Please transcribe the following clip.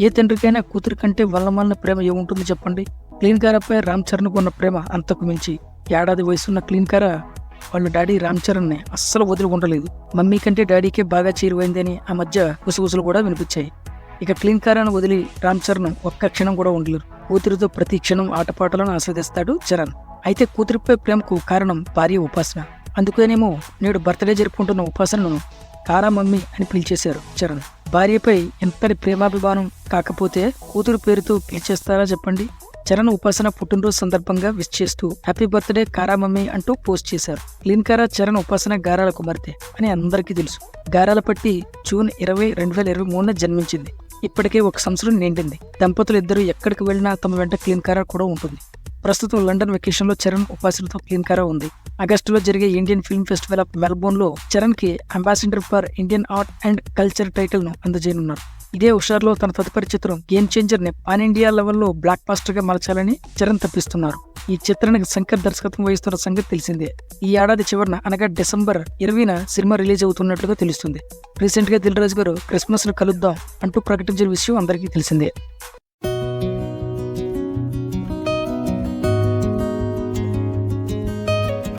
ఏ తండ్రికైనా కూతురి కంటే వల్లమాలిన ప్రేమ ఏముంటుంది చెప్పండి. క్లీన్ కారాపై రామ్ చరణ్కు ఉన్న ప్రేమ అంతకు మించి. ఏడాది వయసున్న క్లీన్ కారా వాళ్ళ డాడీ రామ్ చరణ్ని అస్సలు వదిలి ఉండలేదు. మమ్మీ కంటే డాడీకే బాగా చేరువైందని ఆ మధ్య గుసగుసలు కూడా వినిపించాయి. ఇక క్లీన్ కారాను వదిలి రామ్ చరణ్ ఒక్క క్షణం కూడా ఉండలేరు. కూతురితో ప్రతి క్షణం ఆటపాటలను ఆస్వాదిస్తాడు చరణ్. అయితే కూతురిపై ప్రేమకు కారణం భార్య ఉపాసన. అందుకేనేమో నేడు బర్త్డే జరుపుకుంటున్న ఉపాసనను కారా మమ్మీ అని పిలిచేశారు చరణ్. భార్యపై ఎంతటి ప్రేమాభిమానం కాకపోతే కూతురు పేరుతో పిలిచేస్తారా చెప్పండి. చరణ్ ఉపాసన పుట్టినరోజు సందర్భంగా విష్ చేస్తూ హ్యాపీ బర్త్డే కారా మమ్మీ అంటూ పోస్ట్ చేశారు. క్లీన్ కారా చరణ్ ఉపాసన గారాల కుమార్తె అని అందరికీ తెలుసు. గారాల పట్టి జూన్ 20, 2023 జన్మించింది. ఇప్పటికే 1 సంవత్సరం నిండింది. దంపతులు ఇద్దరు ఎక్కడికి వెళ్ళినా తమ వెంట క్లీన్ కారా కూడా ఉంటుంది. ప్రస్తుతం లండన్ వెకేషన్ లో చరణ్ ఉపాసనతో క్లీన్ కారా ఉంది. ఆగస్టులో జరిగే Indian film festival of Melbourne లో చరణ్ కి ambassador for Indian art and culture title ను అందజేయనున్నారు. ఇదే హుషార్లో తన తదుపరి చిత్రం గేమ్ చేంజర్ ని పాన్ ఇండియా లెవెల్లో బ్లాక్ బాస్టర్ గా మలచాలని చరణ్ తప్పిస్తున్నారు. ఈ చిత్రానికి శంకర్ దర్శకత్వం వహిస్తున్న సంగతి తెలిసిందే. ఈ ఏడాది చివరిన అనగా డిసెంబర్ 20న సినిమా రిలీజ్ అవుతున్నట్లుగా తెలుస్తుంది. రీసెంట్ గా దిల్ రాజు గారు క్రిస్మస్ ను కలుద్దాం అంటూ ప్రకటించిన విషయం అందరికీ తెలిసిందే.